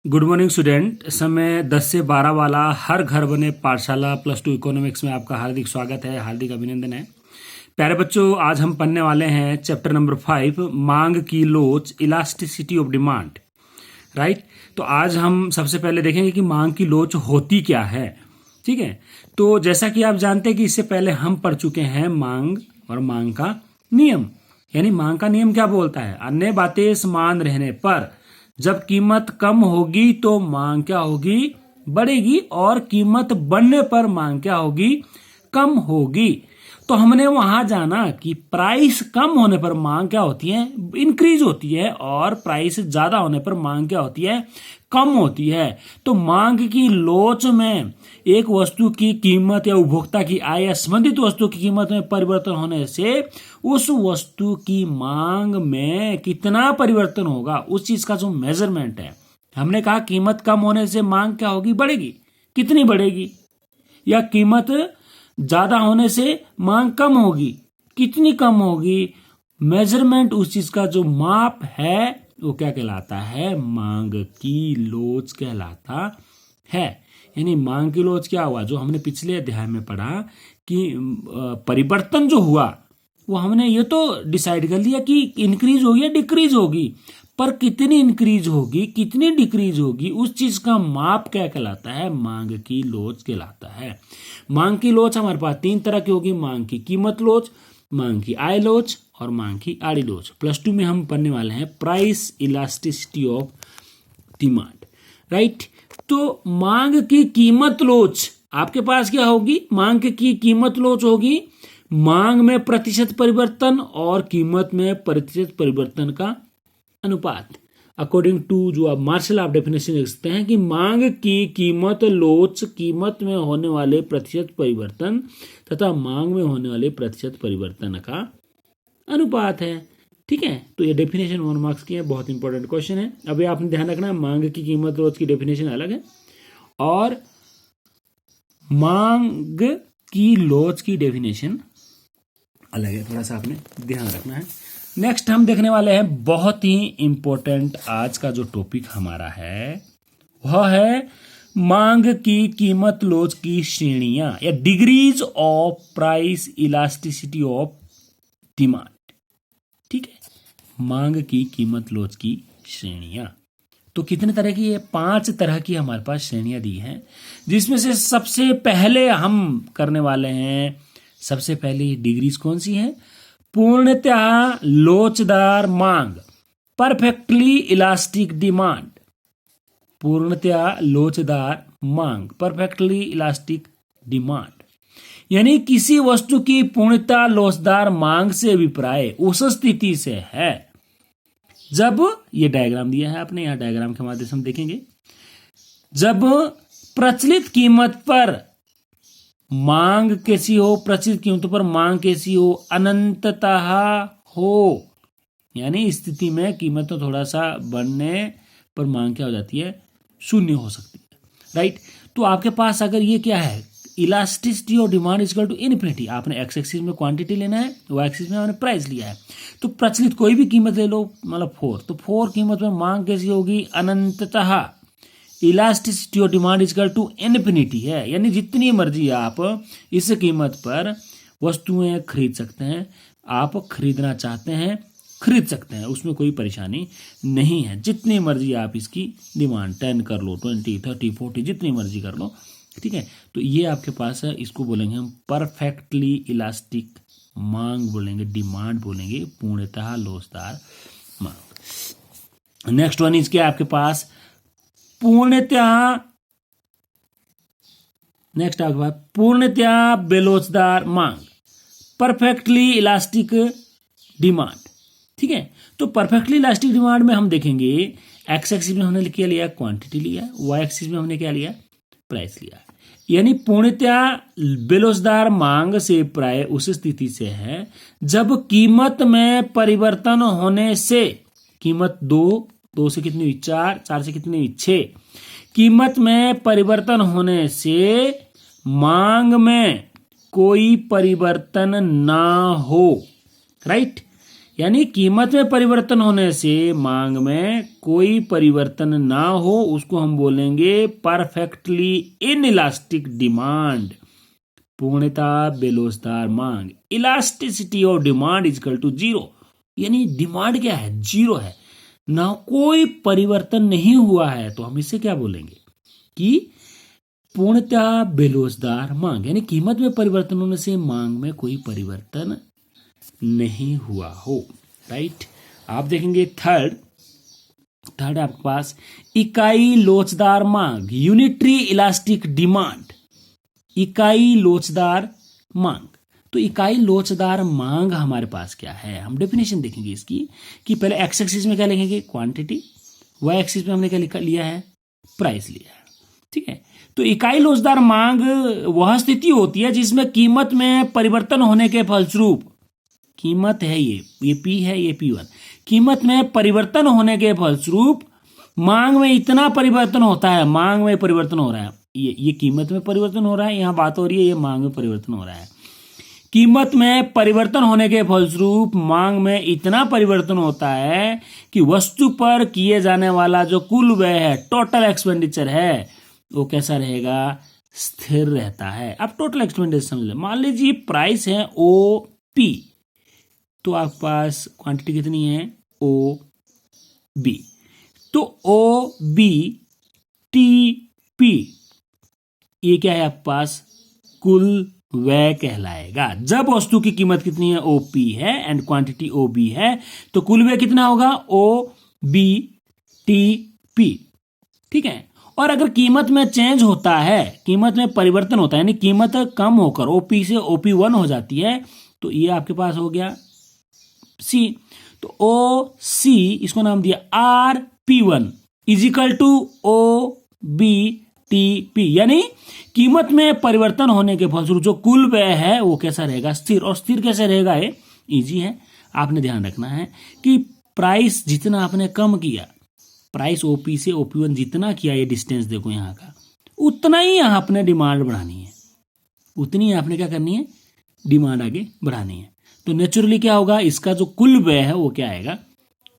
Good morning student. समय 10 से 12 वाला हर घर बने पाठशाला +2 इकोनॉमिक्स में आपका हार्दिक स्वागत है, हार्दिक अभिनंदन है। प्यारे बच्चों, आज हम पढ़ने वाले हैं चैप्टर नंबर 5, मांग की लोच, इलास्टिसिटी ऑफ डिमांड। राइट। तो आज हम सबसे पहले देखेंगे कि मांग की लोच होती क्या है। ठीक है। तो जैसा कि आप जानते हैं कि इससे पहले हम पढ़ चुके हैं मांग और मांग का नियम। यानी मांग का नियम क्या बोलता है? अन्य बातें समान रहने पर जब कीमत कम होगी तो मांग क्या होगी? बढ़ेगी, और कीमत बढ़ने पर मांग क्या होगी? कम होगी। तो हमने वहां जाना कि प्राइस कम होने पर मांग क्या होती है? इंक्रीज होती है, और प्राइस ज्यादा होने पर मांग क्या होती है? कम होती है। तो मांग की लोच में एक वस्तु की कीमत या उपभोक्ता की आय या संबंधित वस्तु की कीमत में परिवर्तन होने से उस वस्तु की मांग में कितना परिवर्तन होगा, उस चीज का जो मेजरमेंट है। हमने कहा कीमत कम होने से मांग क्या होगी? बढ़ेगी। कितनी बढ़ेगी? या कीमत ज्यादा होने से मांग कम होगी, कितनी कम होगी? मेजरमेंट, उस चीज का जो माप है वो क्या कहलाता है? मांग की लोच कहलाता है। यानी मांग की लोच क्या हुआ? जो हमने पिछले अध्याय में पढ़ा कि परिवर्तन जो हुआ वो हमने ये तो डिसाइड कर लिया कि इंक्रीज होगी या डिक्रीज होगी, पर कितनी इंक्रीज होगी कितनी डिक्रीज होगी, उस चीज का माप क्या कहलाता है? मांग की लोच कहलाता है। मांग की लोच हमारे पास 3 तरह की होगी: मांग की कीमत लोच, मांग की आय लोच, और मांग की आड़ी लोच। +2 में हम पढ़ने वाले हैं price elasticity of demand. Right. तो मांग की कीमत लोच आपके पास क्या होगी? मांग की कीमत लोच होगी मांग में प्रतिशत परिवर्तन और कीमत में प्रतिशत परिवर्तन का अनुपात। अकॉर्डिंग टू जो आप मार्शल आप डेफिनेशन लिख सकते हैं कि मांग की कीमत लोच कीमत में होने वाले प्रतिशत परिवर्तन तथा मांग में होने वाले प्रतिशत परिवर्तन का अनुपात है। ठीक है। तो ये डेफिनेशन 1 मार्क्स की है, बहुत इंपॉर्टेंट क्वेश्चन है। अभी आपने ध्यान रखना, मांग की कीमत लोच की डेफिनेशन अलग है और मांग की लोच की डेफिनेशन अलग है, थोड़ा सा आपने ध्यान रखना है। नेक्स्ट हम देखने वाले हैं बहुत ही इंपॉर्टेंट आज का जो टॉपिक हमारा है वह है मांग की कीमत लोच की श्रेणियां या degrees of price elasticity of demand. ठीक है। मांग की कीमत लोच की श्रेणियां तो कितने तरह की है? 5 तरह की हमारे पास श्रेणियां दी हैं, जिसमें से सबसे पहले हम करने वाले हैं, सबसे पहली डिग्रीज कौन सी है? पूर्णतः लोचदार मांग, परफेक्टली इलास्टिक डिमांड। पूर्णतः लोचदार मांग, परफेक्टली इलास्टिक डिमांड, यानी किसी वस्तु की पूर्णतः लोचदार मांग से अभिप्राय उस स्थिति से है जब, ये डायग्राम दिया है आपने, यहां डायग्राम के माध्यम से हम देखेंगे, जब प्रचलित कीमत पर मांग कैसी हो, प्रचलित कीमतों पर मांग कैसी हो? अनंततः हो। यानी स्थिति में कीमत तो थोड़ा सा बढ़ने पर मांग क्या हो जाती है? शून्य हो सकती है। राइट। तो आपके पास अगर ये क्या है, elasticity of demand equal to infinity, आपने एक्स एक्सिस में क्वांटिटी लेना है, वाई एक्सिस में आपने प्राइस लिया है। तो प्रचलित कोई भी कीमत ले लो, मतलब 4, तो 4 कीमत में मांग कैसी होगी? अनंततः। Elasticity of demand equal to infinity है, यानी जितनी मर्जी आप इस कीमत पर वस्तुएं खरीद सकते हैं, आप खरीदना चाहते हैं खरीद सकते हैं, उसमें कोई परेशानी नहीं है। जितनी मर्जी आप इसकी डिमांड 10 कर लो, 20, 30, 40 जितनी मर्जी कर लो। ठीक है। तो ये आपके पास है, इसको बोलेंगे हम परफेक्टली इलास्टिक मांग बोलेंगे, डिमांड बोलेंगे, पूर्णतः लोचदार मांग। नेक्स्ट वन इज क्या आपके पास? पूर्णतः, नेक्स्ट आपके पास पूर्णतः बेलोचदार मांग, परफेक्टली इलास्टिक डिमांड। ठीक है। तो परफेक्टली इलास्टिक डिमांड में हम देखेंगे एक्स एक्सिस में हमने क्या लिया? क्वांटिटी लिया। वाई एक्सिस में हमने क्या लिया? प्राइस लिया। यानी पूर्णतः बेलोचदार मांग से प्राय उस स्थिति से है जब कीमत में परिवर्तन होने से, कीमत 2 से कितनी हुई? 4, 4 से कितनी हुई? 6। कीमत में परिवर्तन होने से मांग में कोई परिवर्तन ना हो। राइट। यानी कीमत में परिवर्तन होने से मांग में कोई परिवर्तन ना हो उसको हम बोलेंगे परफेक्टली इनइलास्टिक डिमांड, पूर्णतः बेलोसदार मांग। Elasticity of demand is equal to zero, यानी डिमांड क्या है, जीरो है, ना कोई परिवर्तन नहीं हुआ है, तो हम इसे क्या बोलेंगे कि पूर्णतः बेलोसदार मांग, यानी कीमत में परिवर्तन होने से मांग में कोई परिवर्तन नहीं हुआ हो। राइट, आप देखेंगे थर्ड आपके पास इकाई लोचदार मांग, यूनिटरी इलास्टिक डिमांड, इकाई लोचदार मांग। तो इकाई लोचदार मांग हमारे पास क्या है, हम डेफिनेशन देखेंगे इसकी कि पहले एक्स एक्सिस में क्या लिखेंगे, क्वांटिटी, वाई एक्सिस में हमने क्या लिया है, प्राइस लिया है। ठीक है, तो इकाई लोचदार मांग वह स्थिति होती है जिसमें कीमत में परिवर्तन होने के फलस्वरूप, कीमत है ये पी है, ये P1, कीमत में परिवर्तन होने के फलस्वरूप मांग में इतना परिवर्तन होता है, मांग में परिवर्तन हो रहा है, ये कीमत में परिवर्तन हो रहा है, यहां बात हो रही है ये मांग में परिवर्तन हो रहा है। कीमत में परिवर्तन होने के फलस्वरूप मांग में इतना परिवर्तन होता है कि वस्तु पर किए जाने वाला जो कुल व्यय है, टोटल एक्सपेंडिचर है, वो कैसा रहेगा, स्थिर रहता है। अब टोटल एक्सपेंडिचर समझ लो, मान लीजिए प्राइस है OP, तो आपके पास क्वांटिटी कितनी है OB, तो OBTP ये क्या है आपके पास, कुल व्यय कहलाएगा। जब वस्तु की कीमत कितनी है, OP है एंड क्वांटिटी OB है, तो कुल व्यय कितना होगा, OBTP। ठीक है, और अगर कीमत में चेंज होता है, कीमत में परिवर्तन होता है, यानी कीमत कम होकर OP से OP1 हो जाती है, तो ये आपके पास हो गया C। तो OC इसको नाम दिया RP1 is equal to OBTP, यानी कीमत में परिवर्तन होने के फलस्वरूप जो कुल व्यय है वो कैसा रहेगा, स्थिर। और स्थिर कैसे रहेगा, ये इजी है, आपने ध्यान रखना है कि प्राइस जितना आपने कम किया, प्राइस OP से OP1 जितना किया, ये डिस्टेंस देखो यहाँ का, उतना ही यहाँ आपने डिमांड बढ़ानी है, उतनी आपने क्या करनी है, डिमांड आगे बढ़ानी है। तो नेचुरली क्या होगा, इसका जो कुल व्यय है वो क्या आएगा,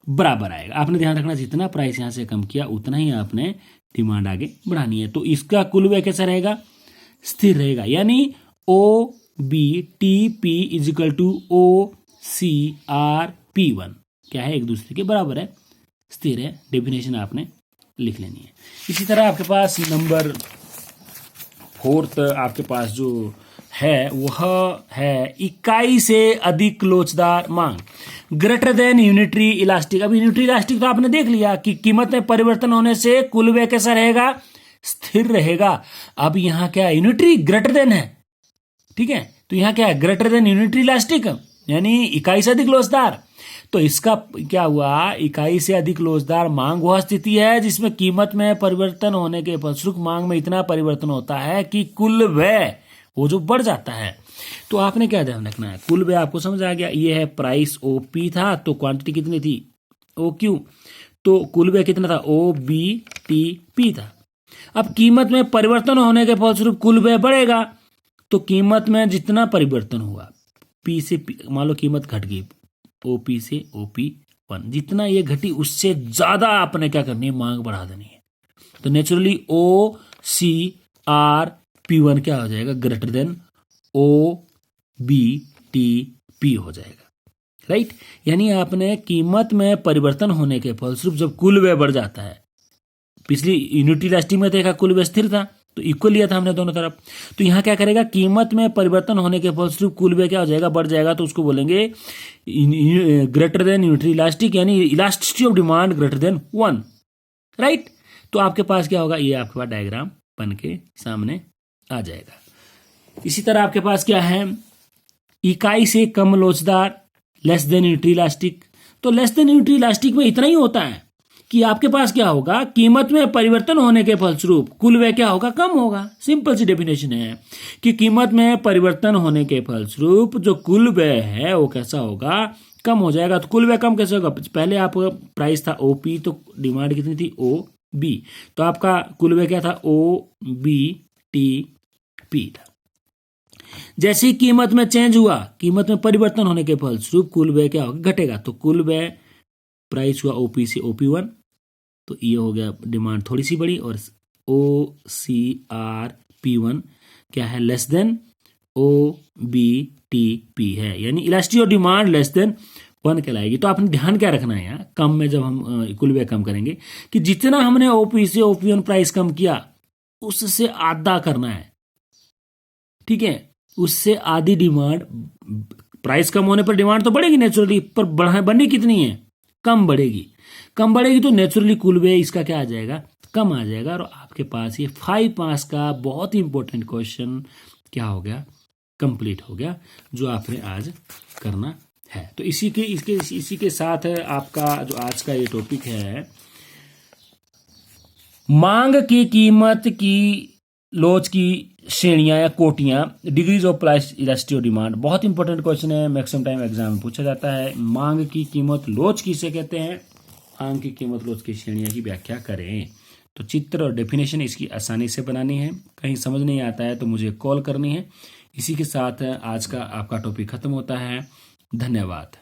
बराबर आएगा। आपने ध्यान रखना जितना प्राइस यहाँ से कम किया उतना ही आपने डिमांड आगे बढ़ानी है, तो इसका कुल व्यय कैसा रहेगा, स्थिर रहेगा, यानी OBTP is equal to OCRP1 क्या है, एक दूसरे के बराबर है, स्थिर है। डेफिनेशन आपने लिख लेनी है। इसी तरह आपके पास नंबर 4 आपके पास जो है वह है इकाई से अधिक लोचदार मांग, ग्रेटर देन यूनिटरी इलास्टिक। अब यूनिटरी इलास्टिक तो आपने देख लिया कि कीमत में परिवर्तन होने से कुल व्यय कैसा रहेगा, स्थिर रहेगा। अब यहां क्या है, यूनिटरी ग्रेटर देन है, ठीक है, तो यहां क्या है, ग्रेटर देन यूनिटरी इलास्टिक, यानी इकाई से अधिक लोचदार। तो इसका क्या हुआ, इकाई से अधिक लोचदार मांग वह स्थिति है जिसमें कीमत में परिवर्तन होने के फलस्वरूप मांग में इतना परिवर्तन होता है कि कुल व्यय वो जो बढ़ जाता है। तो आपने क्या ध्यान रखना है, कुल व्यय आपको समझ आ गया, ये है प्राइस OP था, तो क्वांटिटी कितनी थी OQ, तो कुल व्यय कितना था OBTP था। अब कीमत में परिवर्तन होने के फलस्वरूप कुल व्यय बढ़ेगा, तो कीमत में जितना परिवर्तन हुआ, P से P, मान लो कीमत घट गई OP से OP1, जितना ये घटी उससे ज्यादा आपने क्या करनी है, मांग बढ़ा देनी है। तो नेचुरली OCRP1 क्या हो जाएगा, ग्रेटर देन OBTP हो जाएगा। राइट, यानी आपने कीमत में परिवर्तन होने के फलस्वरूप जब कुल व्यय बढ़ जाता है, पिछली यूनिट इलास्टिक में देखा कुल व्यय स्थिर था, तो इक्वल लिया था हमने दोनों तरफ, तो यहां क्या करेगा, कीमत में परिवर्तन होने के फलस्वरूप कुल व्यय क्या हो जाएगा, बढ़ जाएगा, तो उसको बोलेंगे ग्रेटर देन यूनिटरी इलास्टिक, यानी elasticity of demand greater than 1। Right, तो आपके पास क्या होगा, ये आपके पास डायग्राम बन के सामने आ जाएगा। इसी तरह आपके पास क्या है, इकाई से कम लोचदार, लेस देन यूनिटरी इलास्टिक। तो लेस देन यूनिटरी इलास्टिक में इतना ही होता है कि आपके पास क्या होगा, कीमत में परिवर्तन होने के फलस्वरूप कुल व्यय क्या होगा, कम होगा। सिंपल सी डेफिनेशन है कि कीमत में परिवर्तन होने के फलस्वरूप जो कुल व्यय है वो कैसा होगा, कम हो जाएगा। तो कुल व्यय कम कैसे होगा, पहले आपका प्राइस था OP, तो डिमांड कितनी थी OB, तो आपका कुल व्यय क्या था OBTP था। जैसे ही कीमत में चेंज हुआ, कीमत में परिवर्तन होने के फलस्वरूप कुल व्यय क्या होगा, घटेगा। तो कुल व्यय प्राइस हुआ ओपी से OP1, तो ये हो गया डिमांड थोड़ी सी बड़ी, और OCRP1 क्या है, लेस देन OBTP है, यानी elasticity of demand less than 1 कहलाएगी। तो आपने ध्यान क्या रखना है यहाँ कम में, जब हम कुल व्यय कम करेंगे, कि जितना हमने OP से OP1 प्राइस कम किया उससे आधा करना है, ठीक है, उससे आधी डिमांड। प्राइस कम होने पर डिमांड तो बढ़ेगी नेचुरली, पर बढ़नी कितनी है, कम बढ़ेगी। कम बढ़ेगी तो नेचुरली कुल व्यय इसका क्या आ जाएगा, कम आ जाएगा। और आपके पास ये 5 मार्क्स का बहुत ही इंपॉर्टेंट क्वेश्चन क्या हो गया, कंप्लीट हो गया, जो आपने आज करना है। तो इसी के साथ आपका जो आज का ये टॉपिक है, मांग की कीमत की लोच की श्रेणियां या कोटियां, degrees of price elasticity of demand. बहुत इंपॉर्टेंट क्वेश्चन है, मैक्सिमम टाइम एग्जाम में पूछा जाता है। मांग की कीमत लोच किसे कहते हैं, मांग की कीमत लोच की श्रेणियां की व्याख्या करें। तो चित्र और डेफिनेशन इसकी आसानी से बनानी है, कहीं समझ नहीं आता है तो मुझे कॉल करनी है। इसी के साथ आज का आपका टॉपिक खत्म होता है। धन्यवाद।